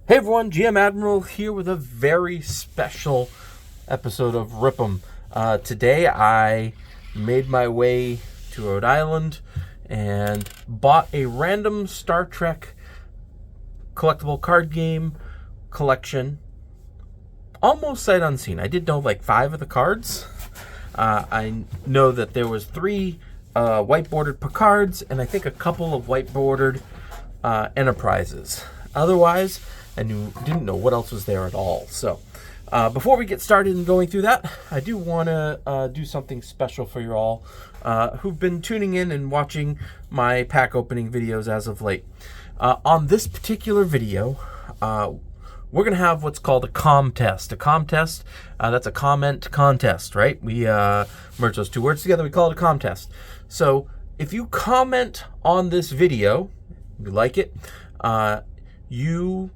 Hey everyone, GM Admiral here with a very special episode of Rip 'em. Today I made my way to Rhode Island and bought a random Star Trek collectible card game collection, almost sight unseen. I did know like 5 of the cards. I know that there was 3 white-bordered Picards and I think a couple of white-bordered Enterprises. Otherwise, I didn't know what else was there at all. So before we get started and going through that, I do want to do something special for you all who've been tuning in and watching my pack opening videos as of late. On this particular video, we're going to have what's called a com test. A com test, that's a comment contest, right? We merge those 2 words together, we call it a com test. So if you comment on this video, if you like it, you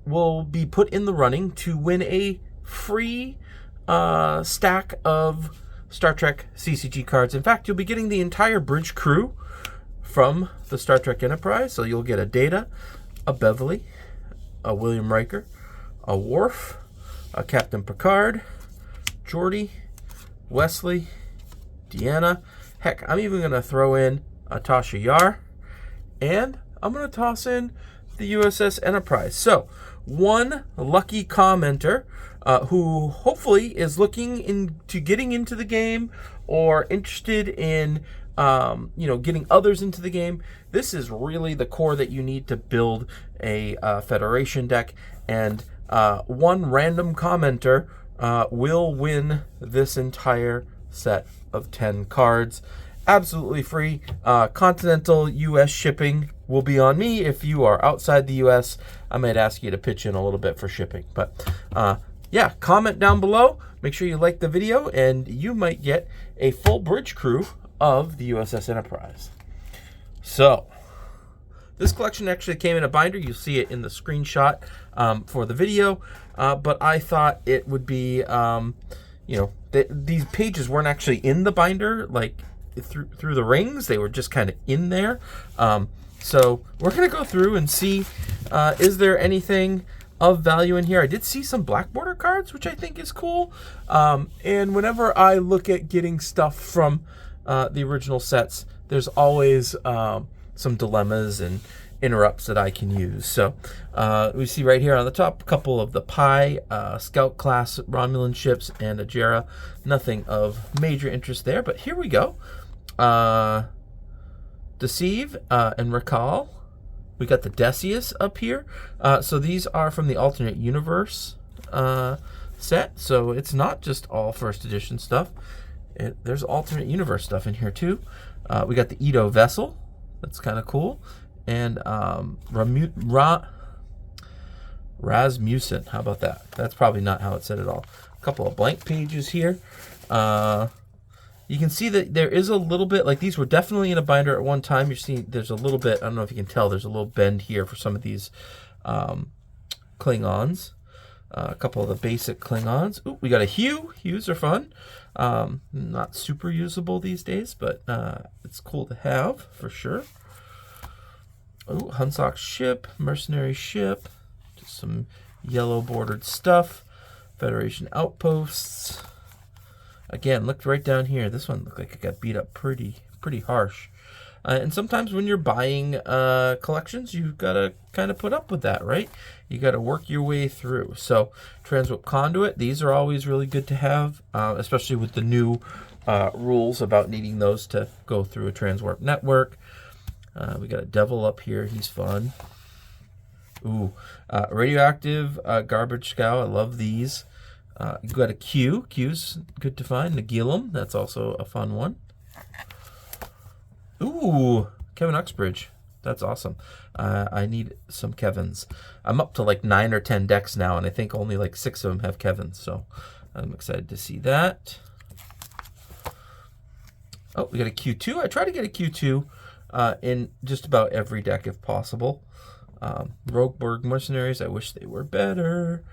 will be put in the running to win a free stack of Star Trek CCG cards. In fact, you'll be getting the entire bridge crew from the Star Trek Enterprise. So you'll get a Data, a Beverly, a William Riker, a Worf, a Captain Picard, Geordi, Wesley, Deanna. Heck, I'm even going to throw in a Tasha Yar, and I'm going to toss in the USS Enterprise. So, one lucky commenter who hopefully is looking into getting into the game or interested in getting others into the game. This is really the core that you need to build a Federation deck, and one random commenter will win this entire set of 10 cards. Absolutely free. Continental US shipping will be on me. If you are outside the US, I might ask you to pitch in a little bit for shipping. But yeah, comment down below. Make sure you like the video, and you might get a full bridge crew of the USS Enterprise. So, this collection actually came in a binder. You'll see it in the screenshot for the video. But I thought it would be, these pages weren't actually in the binder, like through the rings. They were just kind of in there. So we're going to go through and see, is there anything of value in here? I did see some black border cards, which I think is cool. And whenever I look at getting stuff from the original sets, there's always some dilemmas and interrupts that I can use. So we see right here on the top a couple of the Pi Scout class Romulan ships and a Jarrah. Nothing of major interest there, but here we go. Deceive and Recall. We got the Decius up here. So these are from the alternate universe set. So it's not just all first edition stuff. There's alternate universe stuff in here too. We got the Edo Vessel. That's kind of cool. And Rasmussen. How about that? That's probably not how it said it all. A couple of blank pages here. You can see that there is a little bit, like these were definitely in a binder at one time. You're seeing there's a little bit, I don't know if you can tell, there's a little bend here for some of these Klingons. A couple of the basic Klingons. Ooh, we got a Hugh. Hughs are fun. Not super usable these days, but it's cool to have for sure. Ooh, Hunsok ship, mercenary ship, just some yellow bordered stuff. Federation outposts. Again, looked right down here. This one looked like it got beat up pretty harsh. And sometimes when you're buying collections, you've got to kind of put up with that, right? You got to work your way through. So, Transwarp Conduit, these are always really good to have, especially with the new rules about needing those to go through a Transwarp network. We got a Devil up here. He's fun. Ooh, Radioactive Garbage Scow. I love these. You got a Q. Q's good to find. Nagilum. That's also a fun one. Ooh, Kevin Uxbridge. That's awesome. I need some Kevins. I'm up to like 9 or 10 decks now, and I think only like 6 of them have Kevins. So I'm excited to see that. Oh, we got a Q2. I try to get a Q2 in just about every deck if possible. Rogueburg Mercenaries. I wish they were better.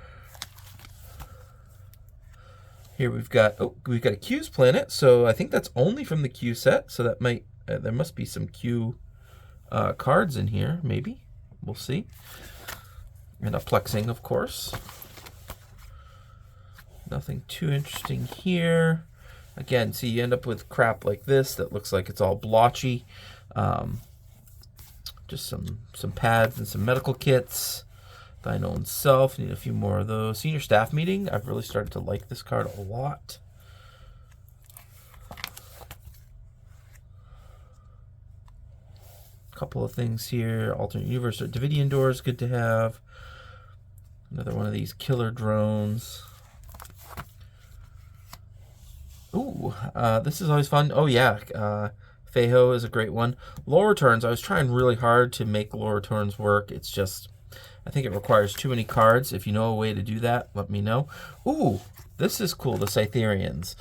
Here we've got a Q's planet, so I think that's only from the Q set. So that might there must be some Q cards in here, maybe. We'll see. And a Plexing, of course. Nothing too interesting here. Again, see, you end up with crap like this that looks like it's all blotchy. Just some pads and some medical kits. Thine own self. Need a few more of those. Senior staff meeting. I've really started to like this card a lot. Couple of things here. Alternate universe or Davidian doors. Good to have. Another one of these killer drones. Ooh, this is always fun. Oh yeah, Feiho is a great one. Lore returns. I was trying really hard to make lore returns work. It's just, I think it requires too many cards. If you know a way to do that, let me know. Ooh, this is cool. The Scytherians.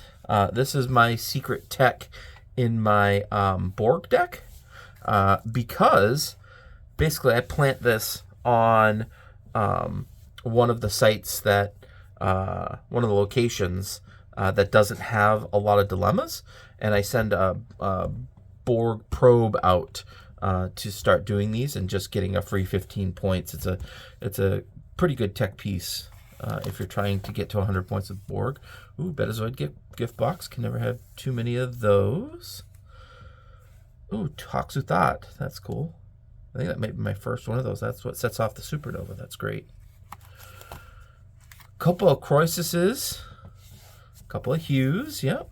This is my secret tech in my Borg deck. Because basically I plant this on one of the sites that, one of the locations that doesn't have a lot of dilemmas, and I send a Borg probe out to start doing these and just getting a free 15 points. It's a pretty good tech piece if you're trying to get to 100 points with Borg. Ooh, Betazoid gift box. Can never have too many of those. Ooh, Toxu Thought. That's cool. I think that might be my first one of those. That's what sets off the supernova. That's great. Couple of Croesuses. Couple of Hues. Yep.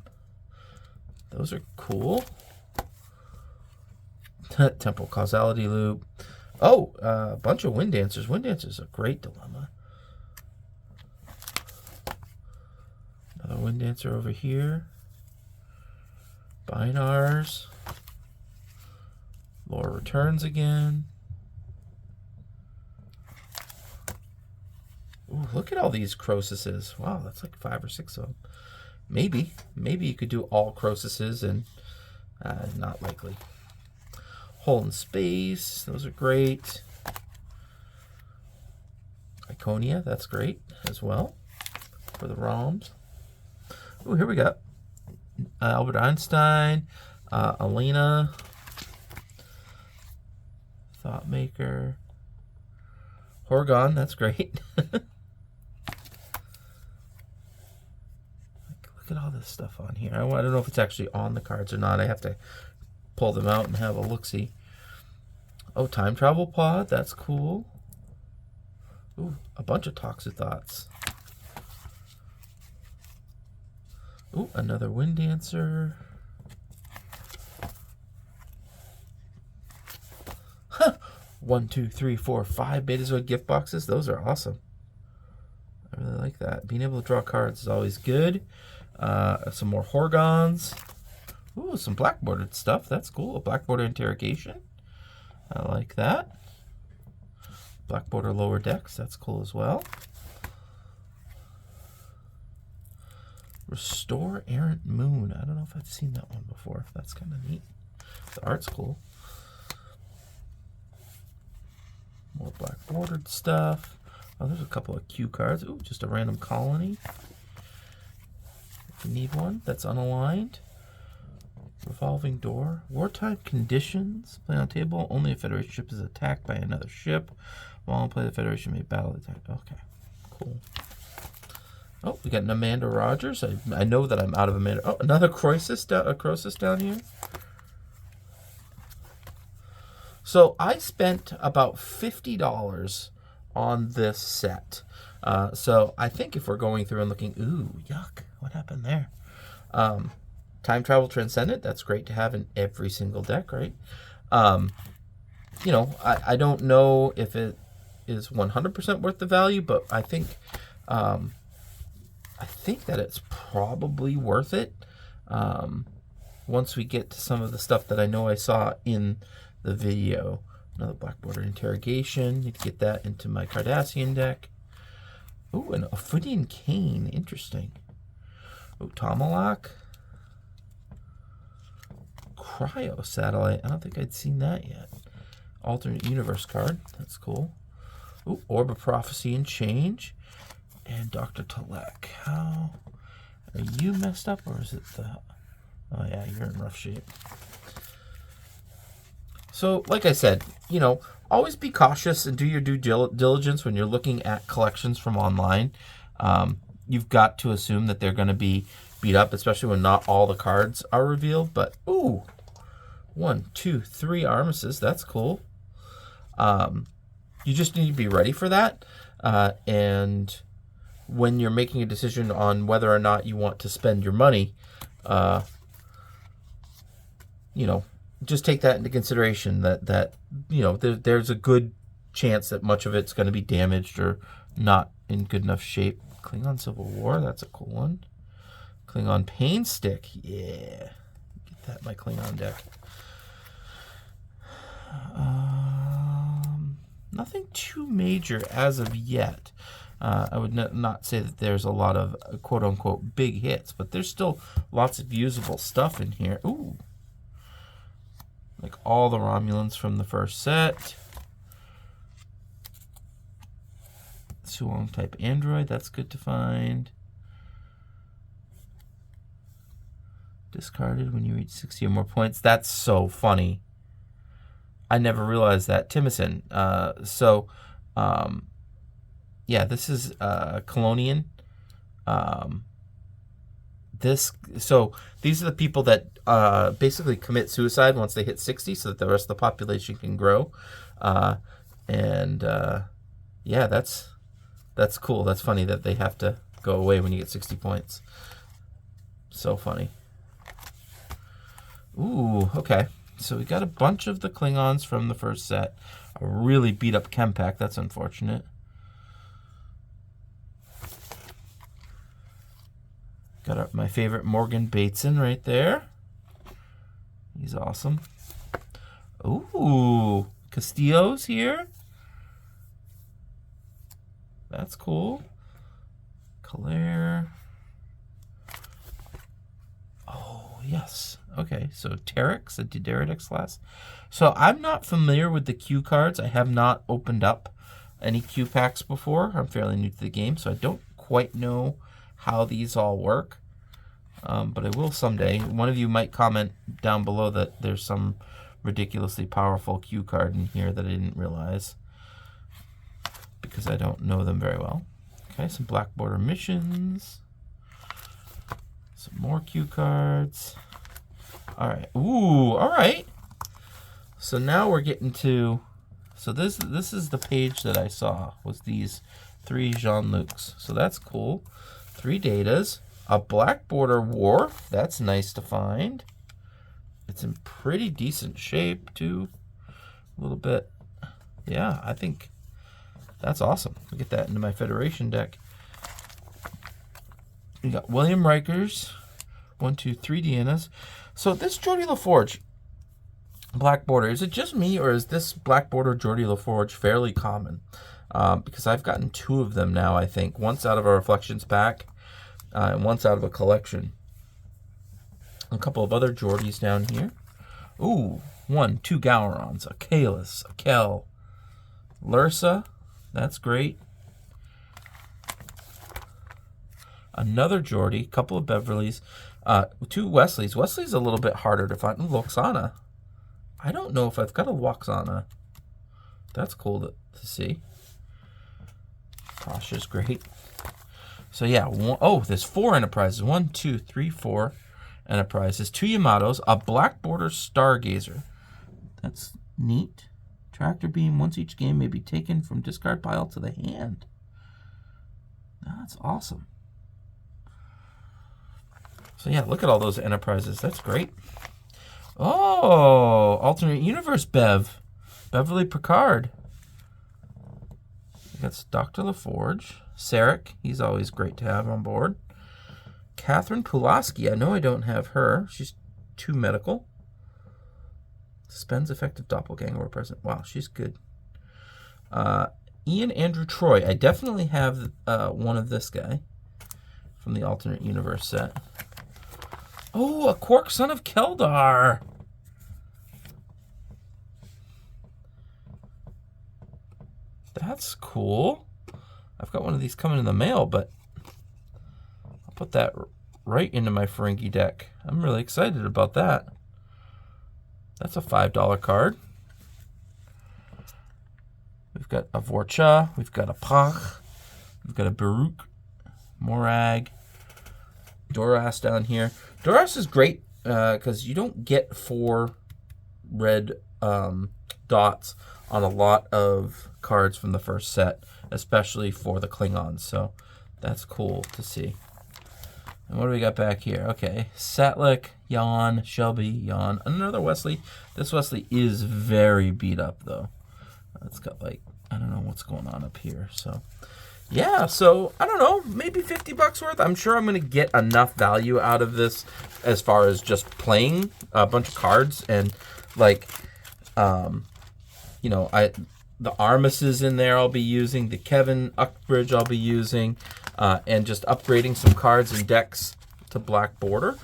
Those are cool. Temporal Causality Loop. Oh, a bunch of Wind Dancers. Wind Dancers are a great dilemma. Another Wind Dancer over here. Binars. Lore returns again. Ooh, look at all these Croesuses. Wow, that's like 5 or 6 of them. Maybe you could do all Croesuses, and not likely. Hole in Space, those are great. Iconia, that's great as well for the ROMs. Ooh, here we got Albert Einstein, Elena, Thoughtmaker, Horgon, that's great. Look at all this stuff on here. I don't know if it's actually on the cards or not. I have to pull them out and have a look-see. Oh, Time Travel Pod, that's cool. Ooh, a bunch of Toxic Thoughts. Ooh, another Wind Dancer. Huh. 1, 2, 3, 4, 5 Betazoid gift boxes. Those are awesome. I really like that. Being able to draw cards is always good. Some more Horgons. Ooh, some black bordered stuff. That's cool. A black border interrogation. I like that. Black border lower decks. That's cool as well. Restore Errant Moon. I don't know if I've seen that one before. That's kind of neat. The art's cool. More black bordered stuff. Oh, there's a couple of cue cards. Ooh, just a random colony. If you need one that's unaligned. Revolving door. Wartime conditions. Play on table. Only a Federation ship is attacked by another ship. While on play, the Federation may battle attack. Okay, cool. Oh, we got an Amanda Rogers. I know that I'm out of Amanda. Oh, another Croesus down here. So I spent about $50 on this set. So I think if we're going through and looking, ooh, yuck, what happened there? Time Travel Transcendent, that's great to have in every single deck, right? You know, I don't know if it is 100% worth the value, but I think that it's probably worth it once we get to some of the stuff that I know I saw in the video. Another black border interrogation. Need to get that into my Cardassian deck. Ooh, an Ophidian Cane. Interesting. Ooh, Tomalak. Cryo Satellite. I don't think I'd seen that yet. Alternate Universe card. That's cool. Ooh, Orb of Prophecy and Change. And Dr. Talek. How are you messed up, or is it the... Oh yeah, you're in rough shape. So, like I said, always be cautious and do your due diligence when you're looking at collections from online. You've got to assume that they're going to be beat up, especially when not all the cards are revealed. But, ooh, 1, 2, 3 Armistice. That's cool. You just need to be ready for that. And when you're making a decision on whether or not you want to spend your money, just take that into consideration that there's a good chance that much of it's going to be damaged or not in good enough shape. Klingon Civil War, that's a cool one. Klingon Pain Stick, yeah. Get that in my Klingon deck. Nothing too major as of yet. I would not say that there's a lot of quote-unquote big hits, but there's still lots of usable stuff in here. Ooh. Like all the Romulans from the first set. Suong type android, that's good to find. Discarded when you reach 60 or more points. That's so funny. I never realized that. Timison. Yeah, this is Colonian. These are the people that basically commit suicide once they hit 60 so that the rest of the population can grow. Yeah, that's cool. That's funny that they have to go away when you get 60 points. So funny. Ooh, okay. So we got a bunch of the Klingons from the first set. A really beat up Kempek. That's unfortunate. Got my favorite Morgan Bateson right there. He's awesome. Ooh, Castillo's here. That's cool. Claire. Oh, yes. Okay, so Terex, a Dederidex class. So I'm not familiar with the Q cards. I have not opened up any Q packs before. I'm fairly new to the game, so I don't quite know how these all work. But I will someday. One of you might comment down below that there's some ridiculously powerful Q card in here that I didn't realize, because I don't know them very well. Okay, some Black Border missions. Some more Q cards. All right. Ooh, all right. So now we're getting to... So this is the page that I saw, was these 3 Jean-Lucs. So that's cool. 3 Datas. A Black Border Wharf. That's nice to find. It's in pretty decent shape, too. A little bit. Yeah, I think that's awesome. I'll get that into my Federation deck. We got William Rikers. 1, 2, 3 Deannas. So this Geordie LaForge Black Border, is it just me, or is this Black Border Geordie LaForge fairly common? Because I've gotten 2 of them now, I think. Once out of a Reflections pack, and once out of a collection. A couple of other Geordies down here. Ooh, 1, 2 Gaurons, a Kalis, a Kel, Lursa, that's great. Another Geordie, couple of Beverleys, 2 Wesleys. Wesley's a little bit harder to find. Ooh, Loxana. I don't know if I've got a Loxana. That's cool to see. Tasha's great. So yeah, there's 4 Enterprises. 1, 2, 3, 4 Enterprises. 2 Yamatos. A Black Border Stargazer. That's neat. Tractor beam. Once each game may be taken from discard pile to the hand. That's awesome. So yeah, look at all those Enterprises. That's great. Oh, alternate universe Bev. Beverly Picard. That's Dr. LaForge. Sarek, he's always great to have on board. Catherine Pulaski, I know I don't have her. She's 2 medical. Suspends effective doppelganger or present. Wow, she's good. Ian Andrew Troy. I definitely have one of this guy from the alternate universe set. Oh, a Quark Son of Keldar. That's cool. I've got one of these coming in the mail, but I'll put that right into my Ferengi deck. I'm really excited about that. That's a $5 card. We've got a Vorcha. We've got a Pach. We've got a Baruch, Morag, Doras down here. Doras is great because you don't get 4 red dots on a lot of cards from the first set, especially for the Klingons. So that's cool to see. And what do we got back here? Okay, Satlik, Jan, Shelby, Jan, another Wesley. This Wesley is very beat up though. It's got like, I don't know what's going on up here. So yeah, so I don't know, maybe $50 worth. I'm sure I'm going to get enough value out of this as far as just playing a bunch of cards and like, you know, the Armises in there I'll be using, the Kevin Uckbridge I'll be using, and just upgrading some cards and decks to Black Border.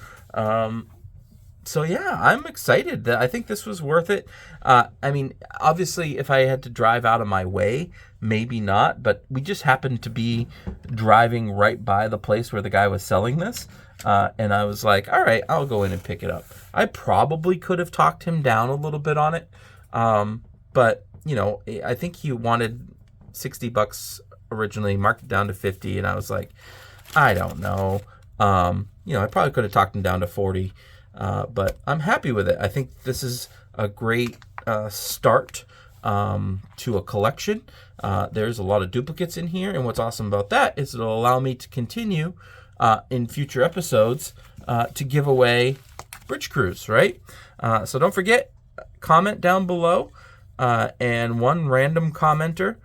So yeah, I'm excited. I think this was worth it. I mean, obviously, if I had to drive out of my way, maybe not. But we just happened to be driving right by the place where the guy was selling this. And I was like, all right, I'll go in and pick it up. I probably could have talked him down a little bit on it. But, you know, I think he wanted $60 originally, marked it down to 50. And I was like, I don't know. You know, I probably could have talked him down to 40. But I'm happy with it. I think this is a great start to a collection. There's a lot of duplicates in here, and what's awesome about that is it'll allow me to continue in future episodes to give away bridge crews, right? So don't forget, comment down below, and one random commenter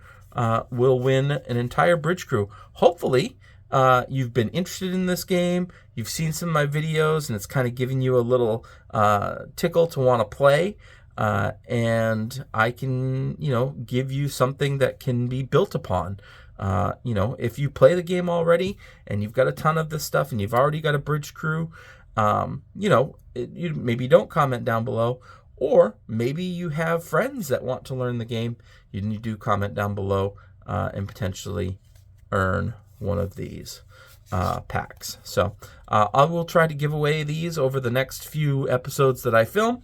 will win an entire bridge crew. Hopefully, you've been interested in this game, you've seen some of my videos, and it's kind of giving you a little tickle to want to play, and I can, you know, give you something that can be built upon. You know, if you play the game already and you've got a ton of this stuff and you've already got a bridge crew, you know, you maybe don't comment down below, or maybe you have friends that want to learn the game. You do comment down below and potentially earn one of these packs. So I will try to give away these over the next few episodes that I film,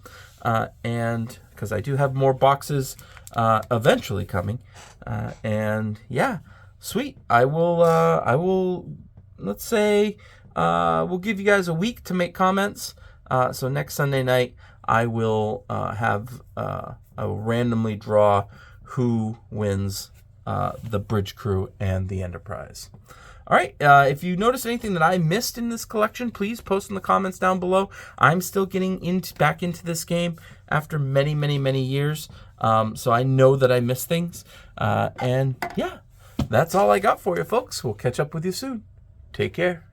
and because I do have more boxes eventually coming, and yeah, sweet. I will let's say we'll give you guys a week to make comments. So next Sunday night I will have I will randomly draw who wins the bridge crew and the Enterprise. All right, if you notice anything that I missed in this collection, please post in the comments down below. I'm still getting back into this game after many, many, many years, so I know that I missed things. And yeah, that's all I got for you, folks. We'll catch up with you soon. Take care.